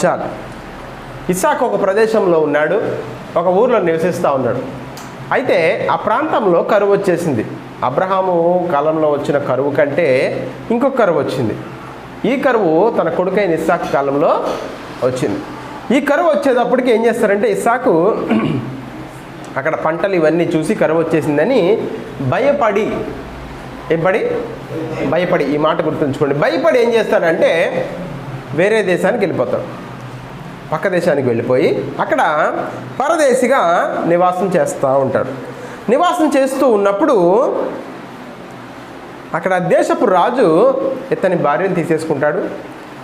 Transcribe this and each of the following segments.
చాలు. ఇస్సాకు ఒక ప్రదేశంలో ఉన్నాడు, ఒక ఊర్లో నివసిస్తూ ఉన్నాడు. అయితే ఆ ప్రాంతంలో కరువు వచ్చేసింది. అబ్రహాము కాలంలో వచ్చిన కరువు కంటే ఇంకొక కరువు వచ్చింది. ఈ కరువు తన కొడుకైన ఇస్సాకు కాలంలో వచ్చింది. ఈ కరువు వచ్చేటప్పటికి ఏం చేస్తారంటే ఇస్సాకు అక్కడ పంటలు ఇవన్నీ చూసి కరువు వచ్చేసిందని భయపడి ఈ మాట గుర్తుంచుకోండి. భయపడి ఏం చేస్తాడంటే వేరే దేశానికి వెళ్ళిపోతాడు. పక్క దేశానికి వెళ్ళిపోయి అక్కడ పరదేశిగా నివాసం చేస్తూ ఉంటాడు. నివాసం చేస్తూ ఉన్నప్పుడు అక్కడ దేశపు రాజు ఇతని భార్యను తీసేసుకుంటాడు.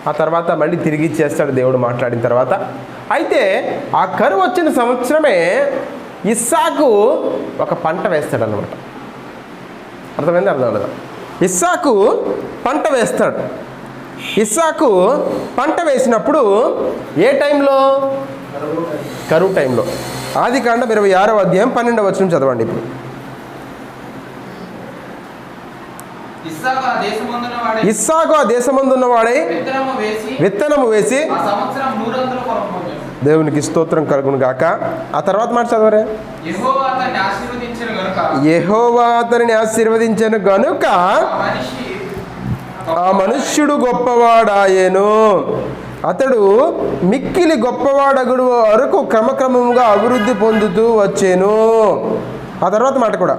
ఆ తర్వాత మళ్ళీ తిరిగి ఇచ్చేస్తాడు దేవుడు మాట్లాడిన తర్వాత. అయితే ఆ కరువు వచ్చిన సంవత్సరమే ఇస్సాకు ఒక పంట వేస్తాడు అన్నమాట. అర్థమైంది? అర్థం లేదా? ఇస్సాకు పంట వేస్తాడు. ఇస్సాకు పంట వేసినప్పుడు ఏ టైంలో? కరువు టైంలో. ఆదికాండం 26వ అధ్యాయం 12వ వచనం చదవండి. ఇప్పుడు ఇస్సాకు ఆ దేశమందున్నవాడై విత్తనము వేసి దేవునికి స్తోత్రం కలుగును గాక. ఆ తర్వాత మాట చదవరే. యెహోవా అతనిని ఆశీర్వదించెను గనుక ఆ మనుష్యుడు గొప్పవాడాయెను. అతడు మిక్కిలి గొప్పవాడగుడు వరకు క్రమక్రమముగా అభివృద్ధి పొందుతూ వచ్చెను. ఆ తర్వాత మాట కూడా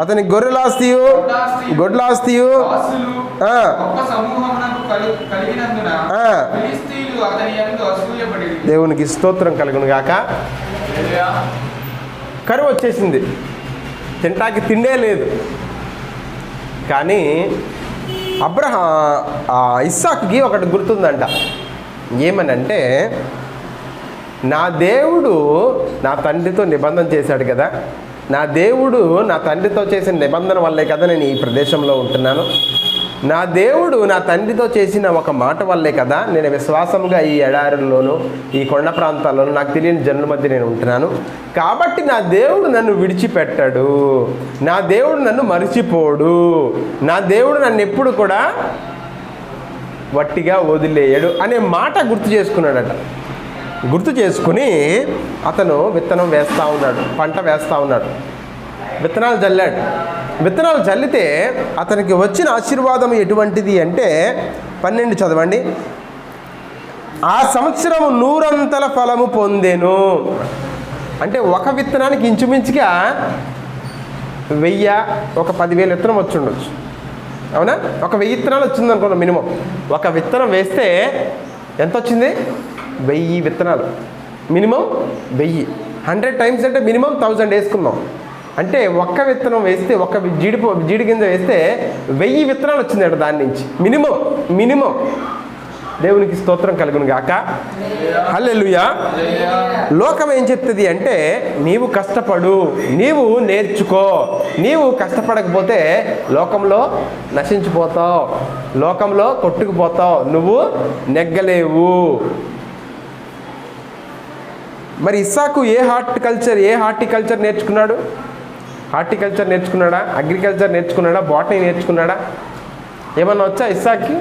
అతనికి గొర్రెలాస్తియు గొడ్లాస్తియు దేవునికి స్తోత్రం కలుగును గాక. కరువు వచ్చేసింది, తింటాకి తిండే లేదు. కానీ ఇస్సాకుకి ఒకటి గుర్తుందంట. ఏమనంటే నా దేవుడు నా తండ్రితో నిబంధన చేశాడు కదా, నా దేవుడు నా తండ్రితో చేసిన నిబంధన వల్లే కదా నేను ఈ ప్రదేశంలో ఉంటున్నాను. నా దేవుడు నా తండ్రితో చేసిన ఒక మాట వల్లే కదా నేను విశ్వాసంగా ఈ ఎడారుల్లోనూ ఈ కొండ ప్రాంతాల్లోనూ నాకు తెలియని జనుల మధ్య నేను ఉంటున్నాను. కాబట్టి నా దేవుడు నన్ను విడిచిపెట్టాడు, నా దేవుడు నన్ను మరిచిపోడు, నా దేవుడు నన్ను ఎప్పుడు కూడా వట్టిగా వదిలేయడు అనే మాట గుర్తు చేసుకున్నాడట. గుర్తు చేసుకుని అతను విత్తనం వేస్తూ ఉన్నాడు, పంట వేస్తూ ఉన్నాడు, విత్తనాలు చల్లాడు. విత్తనాలు చల్లితే అతనికి వచ్చిన ఆశీర్వాదం ఎటువంటిది అంటే 12 చదవండి. ఆ సంవత్సరము 100 ఫలము పొందెను. అంటే ఒక విత్తనానికి ఇంచుమించుగా 1000 ఒక 10,000 విత్తనం వచ్చి ఉండొచ్చు. అవునా? ఒక 1000 విత్తనాలు వచ్చింది అనుకున్నాం మినిమం. ఒక విత్తనం వేస్తే ఎంత వచ్చింది? 1000 విత్తనాలు. మినిమం 1000. 100 టైమ్స్ అంటే మినిమం 1000 వేసుకుందాం. అంటే ఒక్క విత్తనం వేస్తే, ఒక్క జీడి గింజ వేస్తే 1000 విత్తనాలు వచ్చిందట దాని నుంచి. మినిమం. దేవునికి స్తోత్రం కలుగును గాక. హల్లెలూయా. లోకం ఏం చెప్తుంది అంటే నీవు కష్టపడు, నీవు నేర్చుకో. నీవు కష్టపడకపోతే లోకంలో నశించిపోతావు, లోకంలో కొట్టుకుపోతావు, నువ్వు నెగ్గలేవు. మరి ఇస్సాకు ఏ హార్టికల్చర్ నేర్చుకున్నాడు? హార్టికల్చర్ నేర్చుకున్నాడా? అగ్రికల్చర్ నేర్చుకున్నాడా? బాటనీ నేర్చుకున్నాడా? ఏమన్నా వచ్చా ఇస్సాక్కి?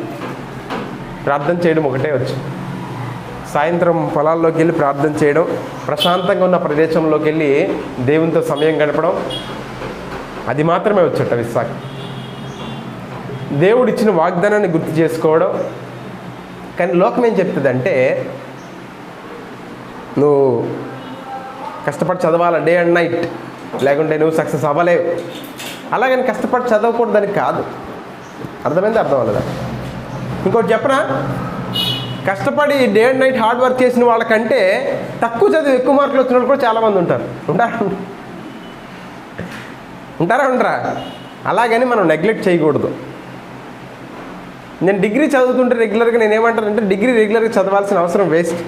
ప్రార్థన చేయడం ఒకటే వచ్చు. సాయంత్రం పొలాల్లోకి వెళ్ళి ప్రార్థన చేయడం, ప్రశాంతంగా ఉన్న ప్రదేశంలోకి వెళ్ళి దేవునితో సమయం గడపడం, అది మాత్రమే వచ్చట ఇస్సాక్. దేవుడిచ్చిన వాగ్దానాన్ని గుర్తు చేసుకోవడం. కానీ లోకం ఏం చెప్తుందంటే నువ్వు కష్టపడి చదవాలి డే అండ్ నైట్, లేకుంటే నువ్వు సక్సెస్ అవ్వలేవు. అలాగని కష్టపడి చదవకూడదని కాదు. అర్థమైంది? అర్థం అవ్వలేదా? ఇంకోటి చెప్పనా? కష్టపడి day and night hard work చేసిన వాళ్ళకంటే తక్కువ చదివి ఎక్కువ మార్కులు వచ్చిన వాళ్ళు కూడా చాలామంది ఉంటారా? అలాగని మనం నెగ్లెక్ట్ చేయకూడదు. నేను డిగ్రీ చదువుతుంటే రెగ్యులర్గా నేనేమంటానంటే డిగ్రీ రెగ్యులర్గా చదవాల్సిన అవసరం వేస్ట్.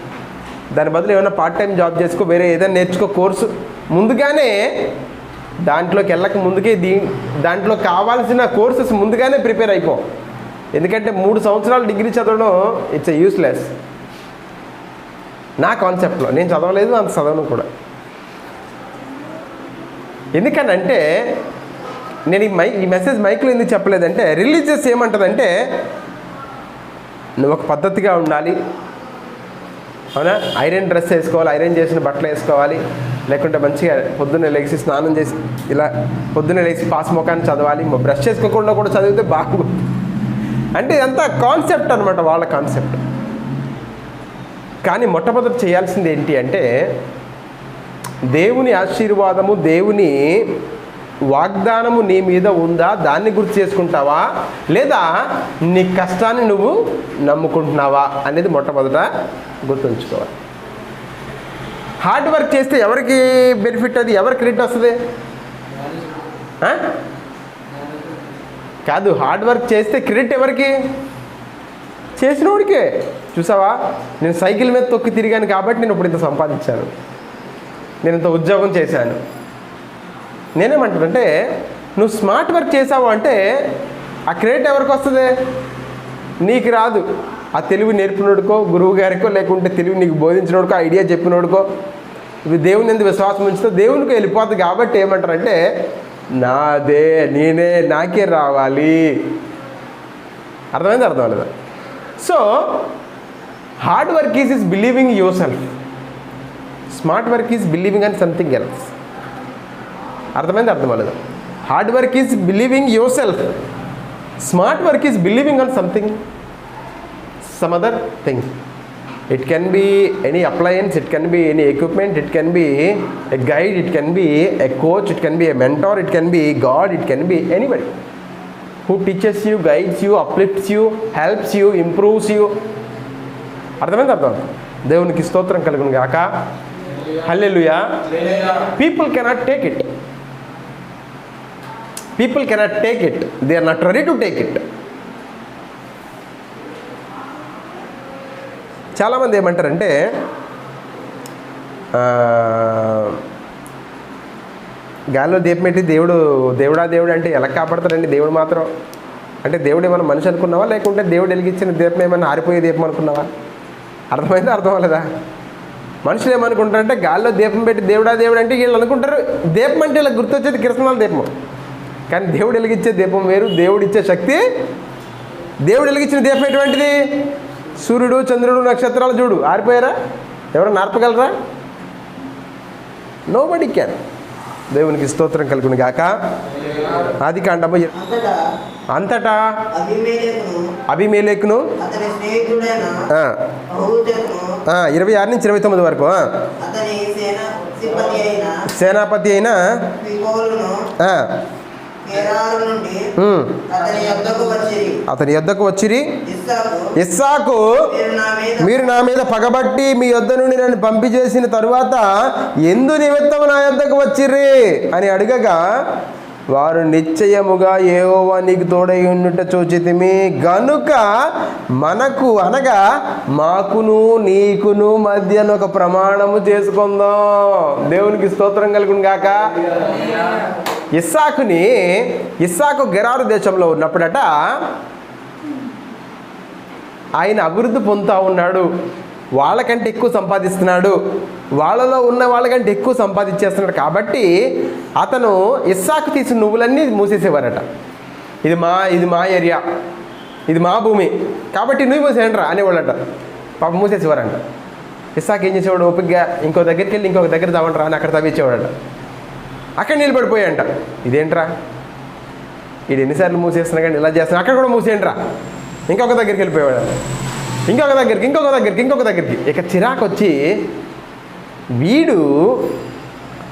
దాని బదులు ఏమైనా పార్ట్ టైం జాబ్ చేసుకో, వేరే ఏదైనా నేర్చుకో కోర్సు. ముందుగానే దాంట్లోకి వెళ్ళక ముందుకే దాంట్లో కావాల్సిన కోర్సెస్ ముందుగానే ప్రిపేర్ అయిపో. ఎందుకంటే 3 సంవత్సరాలు డిగ్రీ చదవడం ఇట్స్ యూస్లెస్. నా కాన్సెప్ట్లో నేను చదవలేదు, అంత చదవను కూడా. ఎందుకనంటే నేను ఈ మెసేజ్ మైక్లో ఎందుకు చెప్పలేదంటే రిలీజియస్ ఏమంటుందంటే నువ్వు ఒక పద్ధతిగా ఉండాలి, అవునా? ఐరన్ డ్రెస్ వేసుకోవాలి, ఐరన్ చేసిన బట్టలు వేసుకోవాలి, లేకుంటే మంచిగా పొద్దున్నే లేచి స్నానం చేసి ఇలా పొద్దున్నే లేచి పాస్ ముఖాన్ని చదవాలి, బ్రష్ చేసుకోకుండా కూడా చదివితే బాగుంది. అంటే ఇదంతా కాన్సెప్ట్ అనమాట, వాళ్ళ కాన్సెప్ట్. కానీ మొట్టమొదటి చేయాల్సింది ఏంటి అంటే దేవుని ఆశీర్వాదము, దేవుని వాగ్దానము నీ మీద ఉందా, దాన్ని గుర్తు చేసుకుంటావా, లేదా నీ కష్టాన్ని నువ్వు నమ్ముకుంటున్నావా అనేది మొట్టమొదట గుర్తుంచుకోవాలి. హార్డ్ వర్క్ చేస్తే ఎవరికి బెనిఫిట్, అది ఎవరికి క్రెడిట్ వస్తుంది? కాదు, హార్డ్ వర్క్ చేస్తే క్రెడిట్ ఎవరికి? చేసినోడికే. చూసావా, నేను సైకిల్ మీద తొక్కి తిరిగాను కాబట్టి నేను ఇప్పుడు ఇంత సంపాదించాను, నేను ఇంత ఉద్యోగం చేశాను. నేనేమంటానంటే నువ్వు స్మార్ట్ వర్క్ చేసావు అంటే ఆ క్రెడిట్ ఎవరికి వస్తుంది? నీకు రాదు. ఆ తెలివి నేర్పినోడుకో, గురువు గారికో, లేకుంటే తెలివి నీకు బోధించినోడుకో, ఐడియా చెప్పినోడుకో, ఇవి దేవుని ఎందుకు విశ్వాసం ఉంచితే దేవునికి వెళ్ళిపోతుంది. కాబట్టి ఏమంటారంటే నాదే, నేనే, నాకే రావాలి. అర్థమైంది? అర్థం లేదా? So hard work is believing your self, smart work is believing on something else. అర్థమైంది? అర్థం అవ్వలేదు? Hard work is believing your self, smart work is believing on something, some other thing. It can be any appliance, it can be any equipment, it can be a guide, it can be a coach, it can be a mentor, it can be God, it can be anybody who teaches you, guides you, uplifts you, helps you, improves you. అర్థమైంది? అర్థం. దేవునికి స్తోత్రం కలుగును గాక. హల్లెలూయా. People cannot take it. People cannot take it. They are not ready to take it. చాలామంది ఏమంటారంటే గాల్లో దీపం పెట్టి దేవుడా అంటే ఎలా కాపాడతాడండి దేవుడు మాత్రం? అంటే దేవుడు ఏమైనా మనిషి అనుకున్నావా, లేకుంటే దేవుడు వెలిగించిన దీపం ఏమైనా ఆరిపోయే దీపం అనుకున్నావా? అర్థమైందా? అర్థం అవ్వలేదా? మనుషులు ఏమనుకుంటారంటే గాల్లో దీపం పెట్టి దేవుడా అంటే వీళ్ళు అనుకుంటారు దీపం అంటే ఇలా గుర్తొచ్చేది కిరసనాల దీపం. కానీ దేవుడు వెలిగించే దీపం వేరు, దేవుడు ఇచ్చే శక్తి. దేవుడు వెలిగించిన దీపం ఎటువంటిది? సూర్యుడు, చంద్రుడు, నక్షత్రాలు చూడు, ఆరిపోయారా? ఎవరైనా ఆర్పగలరా? Nobody can. దేవునికి స్తోత్రం కలుగును గాక. ఆదికాండము అంతటా అబీమెలెకును 26 నుంచి 29 వరకు సేనాపతి అయిన అతని యొద్దకు వచ్చిరి, ఇస్సాకు మీరు నా మీద పగబట్టి మీ యొద్ద నుండి నన్ను పంపి చేసిన తరువాత ఎందు నిమిత్తం నా యొద్దకు వచ్చిర్రి అని అడగగా వారు నిశ్చయముగా యెహోవా నీకు తోడై ఉండుట చూచితిమి గనుక మనకు అనగా మాకును నీకును మధ్యన ఒక ప్రమాణము చేసుకుందాం. దేవునికి స్తోత్రం కలుగును గాక. ఇస్సాకు గెరారు దేశంలో ఉన్నప్పుడట ఆయన అభివృద్ధి పొందుతూ ఉన్నాడు, వాళ్ళకంటే ఎక్కువ సంపాదిస్తున్నాడు, వాళ్ళలో ఉన్న వాళ్ళకంటే ఎక్కువ సంపాదించేస్తున్నాడు. కాబట్టి అతను ఇస్సాకు తీసిన నువ్వులన్నీ మూసేసేవారట. ఇది మా ఏరియా, ఇది మా భూమి, కాబట్టి నువ్వు మూసేయండి రా అనేవాళ్ళట. పాప మూసేసేవారంట. ఇస్సాకు ఏం చేసేవాడు? ఓపికగా ఇంకో దగ్గరికి వెళ్ళి ఇంకొక దగ్గర తవ్వండి రా అని అక్కడ తవ్వించేవాడట. అక్కడ నిలబడిపోయాయంట. ఇదేంట్రా ఇది ఎన్నిసార్లు మూసేస్తున్నా కానీ ఇలా చేస్తున్నా, అక్కడ కూడా మూసేయండి రా. ఇంకొక దగ్గరికి వెళ్ళిపోయాడు, ఇంకొక దగ్గరికి. ఇక చిరాకు వచ్చి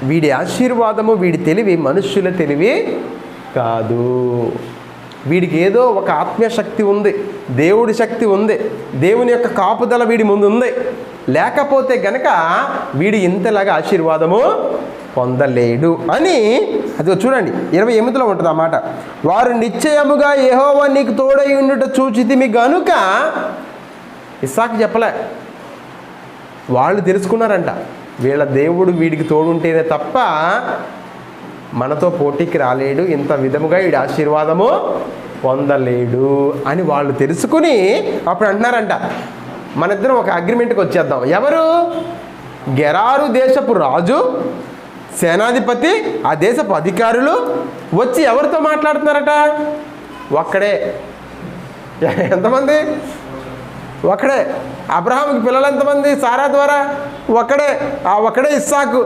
వీడి ఆశీర్వాదము, వీడి తెలివి మనుష్యుల తెలివి కాదు. వీడికి ఏదో ఒక ఆత్మీయ శక్తి ఉంది, దేవుడి శక్తి ఉంది, దేవుని యొక్క కాపుదల వీడి ముందు ఉంది. లేకపోతే గనక వీడి ఇంతలాగా ఆశీర్వాదము పొందలేడు అని. అది చూడండి 28లో ఉంటుంది ఆ మాట. వారు నిశ్చయముగా యెహోవా నీకు తోడై ఉండుట చూచితిమి గనుక. ఇస్సాకు చెప్పలే, వాళ్ళు తెలుసుకున్నారంట వీళ్ళ దేవుడు వీడికి తోడుంటేనే తప్ప మనతో పోటీకి రాలేడు, ఇంత విధముగా వీడి ఆశీర్వాదము పొందలేడు అని వాళ్ళు తెలుసుకుని అప్పుడు అంటున్నారంట మన ఇద్దరం ఒక అగ్రిమెంట్కి వచ్చేద్దాం. ఎవరు? గెరారు దేశపు రాజు, సేనాధిపతి, ఆ దేశపు అధికారులు వచ్చి ఎవరితో మాట్లాడుతున్నారట? ఒక్కడే. ఎంతమంది? ఒకడే. అబ్రహాముకి పిల్లలు ఎంతమంది సారా ద్వారా? ఒకడే. ఆ ఒకడే ఇస్సాకు.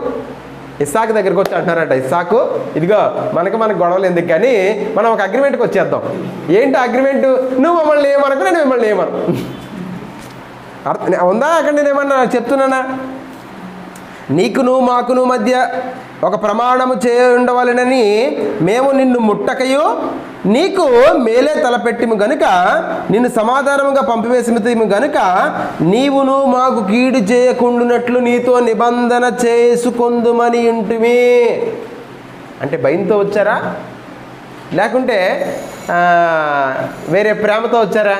ఇస్సాకు దగ్గరికి వచ్చి అంటున్నారట, ఇస్సాకు ఇదిగో మనకు గొడవలు ఎందుకు కానీ మనం ఒక అగ్రిమెంట్కి వచ్చేద్దాం. ఏంటి అగ్రిమెంటు? నువ్వు మమ్మల్ని ఏమనకు, నేను మిమ్మల్ని ఏమను. ఉందా అక్కడ? నేనేమన్నా చెప్తున్నానా? నీకును మాకును మధ్య ఒక ప్రమాణము చేయఉండవలెనని మేము నిన్ను ముట్టకయు నీకు మేలే తలపెట్టిము గనుక నిన్ను సమాధానముగా పంపివేసిము గనుక నీవును మాకు కీడు చేయకుండునట్లు నీతో నిబంధన చేసుకొందుమని ఇంటిమి. అంటే భయంతో వచ్చారా, లేకుంటే వేరే ప్రేమతో వచ్చారా?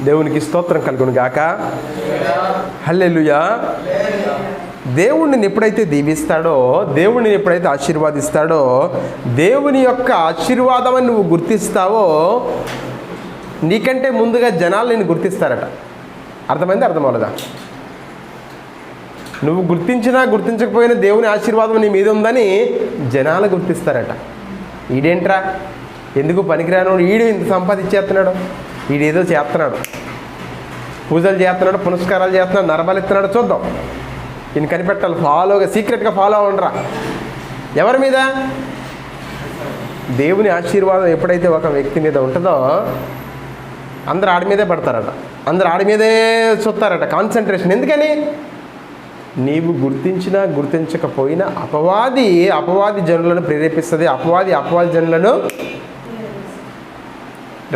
దేవునికి స్తోత్రం కలుగును గాక. హల్లెలూయా. దేవుణ్ణి ఎప్పుడైతే దీవిస్తాడో, దేవుణ్ణి ఎప్పుడైతే ఆశీర్వాదిస్తాడో, దేవుని యొక్క ఆశీర్వాదం అని నువ్వు గుర్తిస్తావో నీకంటే ముందుగా జనాలు నిన్ను గుర్తిస్తారట. అర్థమైంది? అర్థమవులదా? నువ్వు గుర్తించినా గుర్తించకపోయినా దేవుని ఆశీర్వాదం నీ మీద ఉందని జనాలు గుర్తిస్తారట. ఈడేంట్రా, ఎందుకు పనికిరాను, ఈడు ఇంత సంపాదించేస్తున్నాడు, ఈడేదో చేస్తున్నాడు, పూజలు చేస్తున్నాడు, పునస్కారాలు చేస్తున్నాడు, నరబలు ఇస్తున్నాడు, చూద్దాం, ఈయన కనిపెట్టాలి, ఫాలోగా సీక్రెట్గా ఫాలో అవ్వండిరా. ఎవరి మీద? దేవుని ఆశీర్వాదం ఎప్పుడైతే ఒక వ్యక్తి మీద ఉంటుందో అందరు ఆడి మీదే పడతారట, అందరు ఆడి మీదే చూస్తారట, కాన్సన్ట్రేషన్. ఎందుకని? నీవు గుర్తించినా గుర్తించకపోయినా అపవాది జనులను ప్రేరేపిస్తుంది, అపవాది జనులను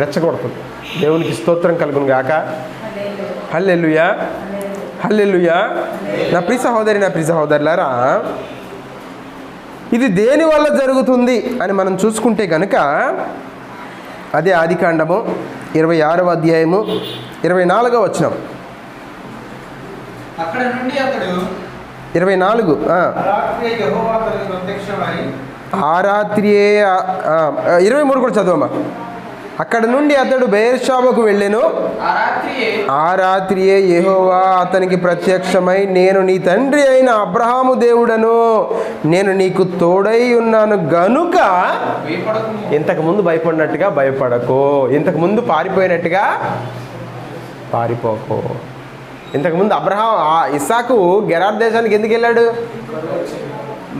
రెచ్చగొడుతుంది. దేవునికి స్తోత్రం కలుగును గాక. హల్లెలూయా, హల్లెలూయా. నా ప్రియ సహోదరి, నా ప్రియ సహోదరులారా, ఇది దేని వల్ల జరుగుతుంది అని మనం చూసుకుంటే కనుక అదే ఆదికాండము 26వ అధ్యాయము 24వ వచనం. అక్కడ నుండి అతడు 24 ఆ రాత్రియే 23 కూడా చదవమ్మా. అక్కడ నుండి అతడు బెయేర్షెబాకు వెళ్ళెను. ఆ రాత్రియే యెహోవా అతనికి ప్రత్యక్షమై, నేను నీ తండ్రి అయిన అబ్రహాము దేవుడను, నేను నీకు తోడై ఉన్నాను గనుక ఇంతకుముందు భయపడినట్టుగా భయపడకు, ఇంతకుముందు పారిపోయినట్టుగా పారిపోకు. ఇంతకుముందు ఇస్సాకు గెరార్ దేశానికి ఎందుకు వెళ్ళాడు?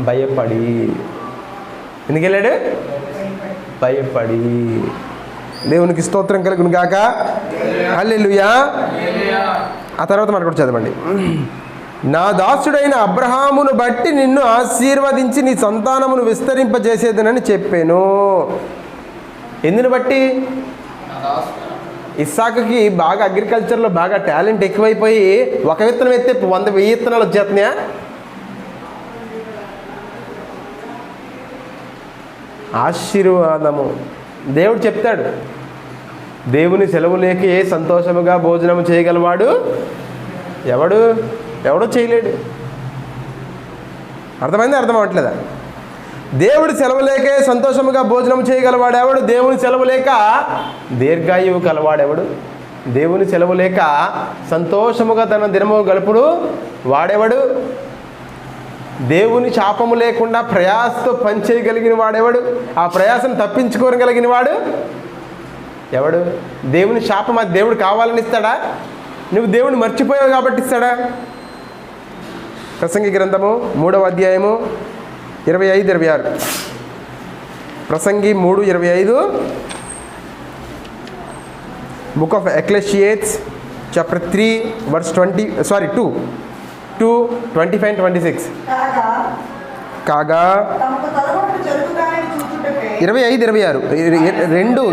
భయపడి. ఎందుకు వెళ్ళాడు? భయపడి. దేవునికి స్తోత్రం కలుగును గాక. హల్లెలూయా. ఆ తర్వాత మాట కూడా చదవండి. నా దాసుడైన అబ్రహామును బట్టి నిన్ను ఆశీర్వదించి నీ సంతానమును విస్తరింపజేసేదనని చెప్పాను. ఎందుని బట్టి? ఇస్సాకుకి బాగా అగ్రికల్చర్లో బాగా టాలెంట్ ఎక్కువైపోయి ఒక విత్తనం ఎత్తే 100,000 విత్తనాలు వచ్చేస్తున్నాయా? ఆశీర్వాదము. దేవుడు చెప్తాడు, దేవుని సెలవు లేక ఏ సంతోషముగా భోజనం చేయగలవాడు ఎవడో చేయలేడు. అర్థమైంది? అర్థం అవ్వట్లేదా? దేవుడి సెలవు లేకే సంతోషముగా భోజనం చేయగలవాడు ఎవడు? దేవుని సెలవు లేక దీర్ఘాయువు కలవాడెవడు? దేవుని సెలవు లేక సంతోషముగా తన దినము గడుపుడు వాడెవడు? దేవుని శాపము లేకుండా ప్రయాసతో పనిచేయగలిగిన వాడెవడు? ఆ ప్రయాసం తప్పించుకోగలిగిన వాడు ఎవడు? దేవుని శాపం అది దేవుడు కావాలని ఇస్తాడా? నువ్వు దేవుని మర్చిపోయావు కాబట్టి ఇస్తాడా? ప్రసంగి గ్రంథము 3వ అధ్యాయము 25-26. ప్రసంగి 3:25. Book of Ecclesiastes chapter 3 verse 2:25-26. కాగా 25-26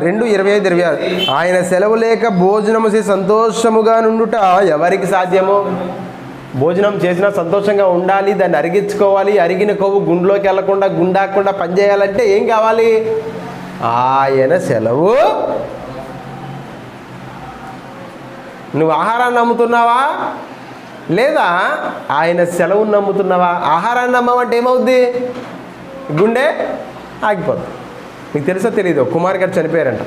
2:25-26. ఆయన సెలవు లేక భోజనము చేసి సంతోషముగా నుండుట ఎవరికి సాధ్యము? భోజనం చేసినా సంతోషంగా ఉండాలి, దాన్ని అరిగించుకోవాలి, అరిగిన కొవ్వు గుండెలోకి వెళ్ళకుండా గుండాకుండా పనిచేయాలంటే ఏం కావాలి? ఆయన సెలవు. నువ్వు ఆహారాన్ని నమ్ముతున్నావా లేదా ఆయన సెలవును నమ్ముతున్నావా? ఆహారాన్ని నమ్మమంటే ఏమవుద్ది? గుండె ఆగిపోద్ది. మీకు తెలుసో తెలీదు, కుమార్ గారు చనిపోయారంట.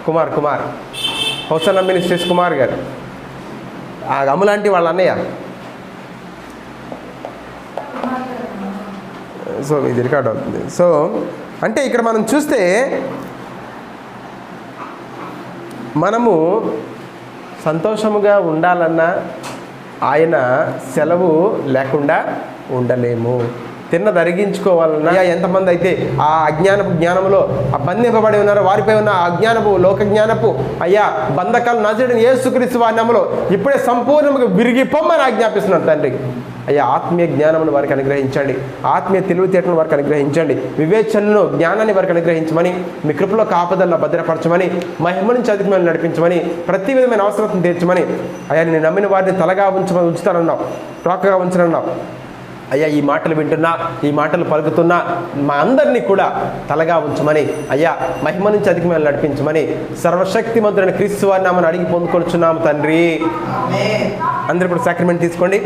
కుమార్ హోసన్న మినిస్ట్రీస్ కుమార్ గారు, ఆ అమ్ములాంటి వాళ్ళ అన్నయ్య. సో ఇది రికార్డ్ అవుతుంది. సో అంటే ఇక్కడ మనం చూస్తే మనము సంతోషముగా ఉండాలన్నా ఆయన సెలవు లేకుండా ఉండలేము. తిన్నది అరిగించుకోవాలన్నా ఎంతమంది అయితే ఆ అజ్ఞానపు జ్ఞానంలో బంధింపబడి ఉన్నారో వారిపై ఉన్న అజ్ఞానపు లోక జ్ఞానపు అయ్యా బంధకాలు నజరేయుడైన యేసుక్రీస్తు వారి నామములో ఇప్పుడే సంపూర్ణంగా విరిగిపోమ్మని ఆజ్ఞాపిస్తున్నాడు తండ్రి. అయ్యా ఆత్మీయ జ్ఞానమును వారికి అనుగ్రహించండి, ఆత్మీయ తెలివితేటలను వారికి అనుగ్రహించండి, వివేచనను జ్ఞానాన్ని వారికి అనుగ్రహించమని, మీ కృపలో కాపుదలను భద్రపరచమని, మహిమ నుంచి అధికమైన నడిపించమని, ప్రతి విధమైన అవసరం తీర్చమని, అయ్యా నేను నమ్మిన వారిని తలగా ఉంచుతానన్నావు, రాకగా ఉంచనన్నావు. అయ్యా ఈ మాటలు వింటున్నా, ఈ మాటలు పలుకుతున్నా మా అందరినీ కూడా తలగా ఉంచమని, అయ్యా మహిమ నుంచి అధికమైన నడిపించమని సర్వశక్తిమంతుడైన క్రీస్తు వారి నామమున అడిగి పొందుకొనుచున్నాము తండ్రి. అందరూ కూడా సాక్రమెంట్ తీసుకోండి.